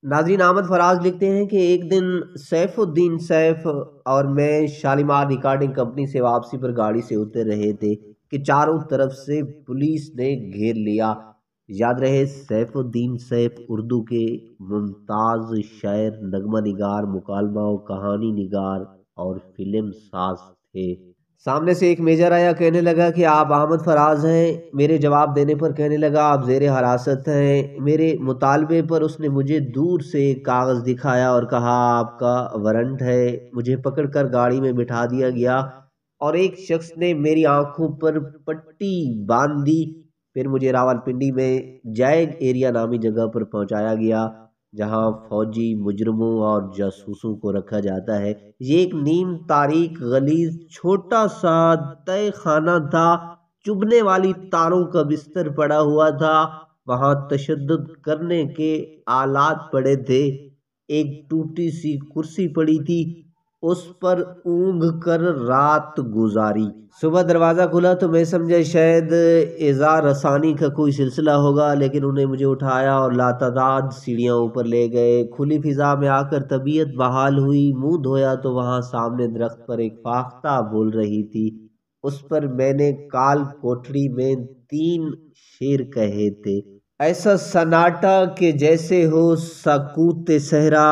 ناظرین، احمد فراز لکھتے ہیں کہ ایک دن سیف الدین سیف اور میں شالیمار ریکارڈنگ کمپنی سے واپسی پر گاڑی سے اتر رہے تھے کہ چاروں طرف سے پولیس نے گھیر لیا۔ یاد رہے، سیف الدین سیف اردو کے ممتاز شاعر، نغمہ نگار، مکالمہ و کہانی نگار اور فلم ساز تھے۔ سامنے سے ایک میجر آیا، کہنے لگا کہ آپ احمد فراز ہیں۔ میرے جواب دینے پر کہنے لگا آپ زیر حراست ہیں۔ میرے مطالبے پر اس نے مجھے دور سے ایک کاغذ دکھایا اور کہا آپ کا وارنٹ ہے۔ مجھے پکڑ کر گاڑی میں بٹھا دیا گیا اور ایک شخص نے میری آنکھوں پر پٹی باندھ دی۔ پھر مجھے راولپنڈی میں جائگ ایریا نامی جگہ پر پہنچایا گیا، جہاں فوجی مجرموں اور جاسوسوں کو رکھا جاتا ہے۔ یہ ایک نیم تاریک، غلیظ، چھوٹا سا تہہ خانہ تھا۔ چبھنے والی تاروں کا بستر پڑا ہوا تھا، وہاں تشدد کرنے کے آلات پڑے تھے۔ ایک ٹوٹی سی کرسی پڑی تھی، اس پر اونگھ کر رات گزاری۔ صبح دروازہ کھلا تو میں سمجھا شاید ایذا رسانی کا کوئی سلسلہ ہوگا، لیکن انہیں مجھے اٹھایا اور لاتعداد سیڑھیاں اوپر لے گئے۔ کھلی فضا میں آ کر طبیعت بحال ہوئی۔ منہ دھویا تو وہاں سامنے درخت پر ایک فاختہ بول رہی تھی۔ اس پر میں نے کال کوٹھڑی میں 3 شعر کہے تھے۔ ایسا سناٹا کہ جیسے ہو سکوت صحرا،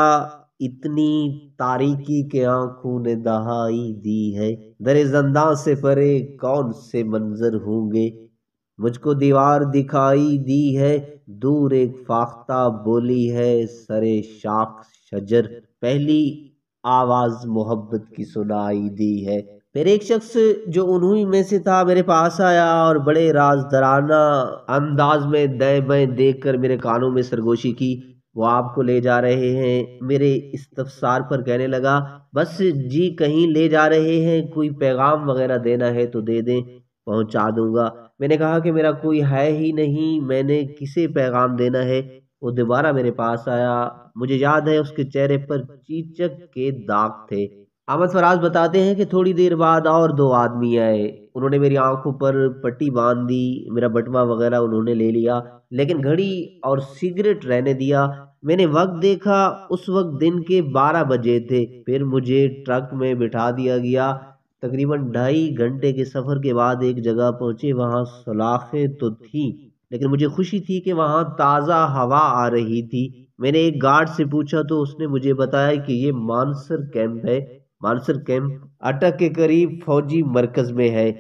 اتنی تاریکی کے آنکھوں نے دہائی دی ہے۔ در زنداں سے پرے کون سے منظر ہوں گے، مجھ کو دیوار دکھائی دی ہے، دور ایک فاختہ بولی ہے سرے شاخ شجر، پہلی آواز محبت کی سنائی دی ہے۔ پھر ایک شخص جو انہی میں سے تھا میرے پاس آیا اور بڑے رازدارانہ انداز میں دائیں بائیں دیکھ کر میرے کانوں میں سرگوشی کی۔ وہ آپ کو لے جا رہے ہیں۔ میرے استفسار پر کہنے لگا بس جی، کہیں لے جا رہے ہیں، کوئی پیغام وغیرہ دینا ہے تو دے دیں، پہنچا دوں گا۔ میں نے کہا کہ میرا کوئی ہے ہی نہیں، میں نے کسے پیغام دینا ہے۔ وہ دوبارہ میرے پاس آیا۔ مجھے یاد ہے اس کے چہرے پر چیچک کے داغ تھے۔ احمد فراز بتاتے ہیں کہ تھوڑی دیر بعد اور 2 آدمی آئے۔ انہوں نے میری آنکھوں پر پٹی باندھ دی، میرا بٹوا وغیرہ انہوں نے لے لیا، لیکن گھڑی اور سگریٹ رہنے دیا۔ میں نے وقت دیکھا، اس وقت دن کے 12 بجے تھے۔ پھر مجھے ٹرک میں بٹھا دیا گیا۔ تقریباً 2.5 گھنٹے کے سفر کے بعد ایک جگہ پہنچے، وہاں سلاخیں تو تھیں، لیکن مجھے خوشی تھی کہ وہاں تازہ ہوا آ رہی تھی۔ میں نے ایک گارڈ سے پوچھا تو اس نے مجھے بتایا کہ یہ مانسر کیمپ ہے۔ مانسر کیمپ اٹک کے قریب فوجی مرکز میں ہے،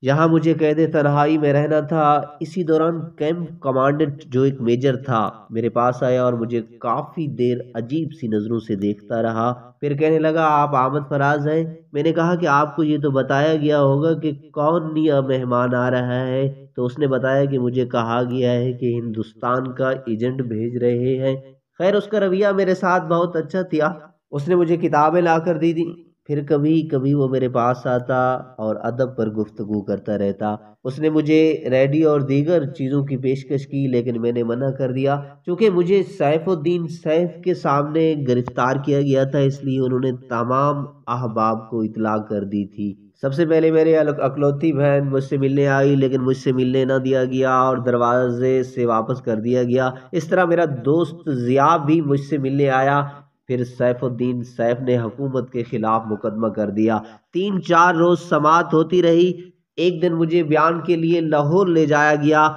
یہاں مجھے قید تنہائی میں رہنا تھا۔ اسی دوران کیمپ کمانڈنٹ، جو ایک میجر تھا، میرے پاس آیا اور مجھے کافی دیر عجیب سی نظروں سے دیکھتا رہا۔ پھر کہنے لگا آپ احمد فراز ہیں؟ میں نے کہا کہ آپ کو یہ تو بتایا گیا ہوگا کہ کون نیا مہمان آ رہا ہے؟ تو اس نے بتایا کہ مجھے کہا گیا ہے کہ ہندوستان کا ایجنٹ بھیج رہے ہیں۔ خیر، اس کا رویہ میرے ساتھ بہت اچھا تھا۔ اس نے مجھے کتابیں لا کر دی تھی، پھر کبھی کبھی وہ میرے پاس آتا اور ادب پر گفتگو کرتا رہتا۔ اس نے مجھے ریڈیو اور دیگر چیزوں کی پیشکش کی، لیکن میں نے منع کر دیا۔ چونکہ مجھے سیف الدین سیف کے سامنے گرفتار کیا گیا تھا، اس لیے انہوں نے تمام احباب کو اطلاع کر دی تھی۔ سب سے پہلے میرے اکلوتی بہن مجھ سے ملنے آئی، لیکن مجھ سے ملنے نہ دیا گیا اور دروازے سے واپس کر دیا گیا۔ اس طرح میرا دوست ضیاء بھی مجھ سے ملنے آیا۔ پھر سیف الدین سیف نے حکومت کے خلاف مقدمہ کر دیا۔ 3-4 روز سماعت ہوتی رہی۔ ایک دن مجھے بیان کے لیے لاہور لے جایا گیا۔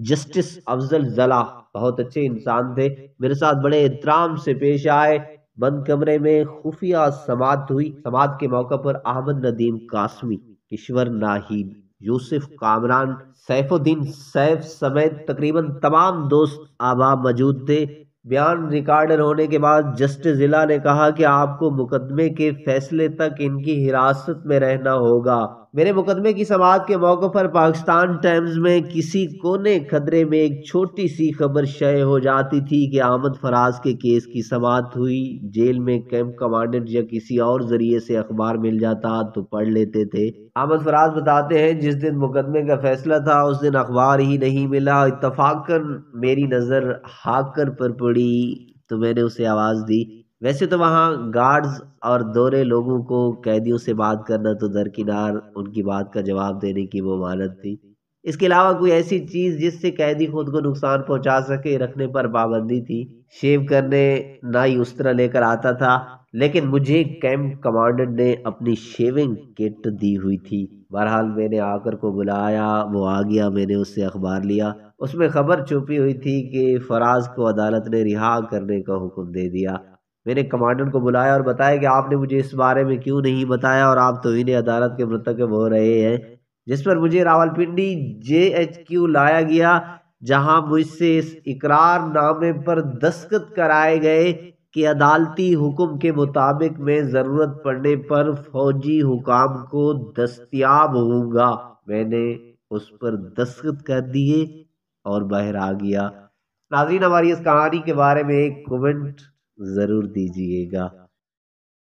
جسٹس افضل ضلع بہت اچھے انسان تھے، میرے ساتھ بڑے احترام سے پیش آئے۔ بند کمرے میں خفیہ سماعت ہوئی۔ سماعت کے موقع پر احمد ندیم قاسمی، کشور ناہید، یوسف کامران، سیف الدین سیف سمیت تقریباً تمام دوست احباب موجود تھے۔ بیان ریکارڈر ہونے کے بعد جسٹس ضلع نے کہا کہ آپ کو مقدمے کے فیصلے تک ان کی حراست میں رہنا ہوگا۔ میرے مقدمے کی سماعت کے موقع پر پاکستان ٹائمز میں کسی کونے خدرے میں ایک چھوٹی سی خبر شائع ہو جاتی تھی کہ احمد فراز کے کیس کی سماعت ہوئی۔ جیل میں کیمپ کمانڈنٹ یا کسی اور ذریعے سے اخبار مل جاتا تو پڑھ لیتے تھے۔ احمد فراز بتاتے ہیں جس دن مقدمے کا فیصلہ تھا اس دن اخبار ہی نہیں ملا۔ اتفاقاً میری نظر ہاکر پر پڑی تو میں نے اسے آواز دی۔ ویسے تو وہاں گارڈز اور دورے لوگوں کو قیدیوں سے بات کرنا تو درکنار، ان کی بات کا جواب دینے کی ممانعت تھی۔ اس کے علاوہ کوئی ایسی چیز جس سے قیدی خود کو نقصان پہنچا سکے رکھنے پر پابندی تھی۔ شیو کرنے نہ ہی اس طرح لے کر آتا تھا، لیکن مجھے کیمپ کمانڈر نے اپنی شیونگ کٹ دی ہوئی تھی۔ بہرحال میں نے آ کر کو بلایا، وہ آ گیا، میں نے اس سے اخبار لیا۔ اس میں خبر چھپی ہوئی تھی کہ فراز کو عدالت نے رہا کرنے کا حکم دے دیا۔ میں نے کمانڈر کو بلایا اور بتایا کہ آپ نے مجھے اس بارے میں کیوں نہیں بتایا اور آپ توہین عدالت کے مرتکب ہو رہے ہیں، جس پر مجھے راولپنڈی JHQ لایا گیا، جہاں مجھ سے اس اقرار نامے پر دستخط کرائے گئے کہ عدالتی حکم کے مطابق میں ضرورت پڑنے پر فوجی حکام کو دستیاب ہوں گا۔ میں نے اس پر دستخط کر دیے اور باہر آ گیا۔ ناظرین، ہماری اس کہانی کے بارے میں ایک کومنٹ ضرور دیجیے گا۔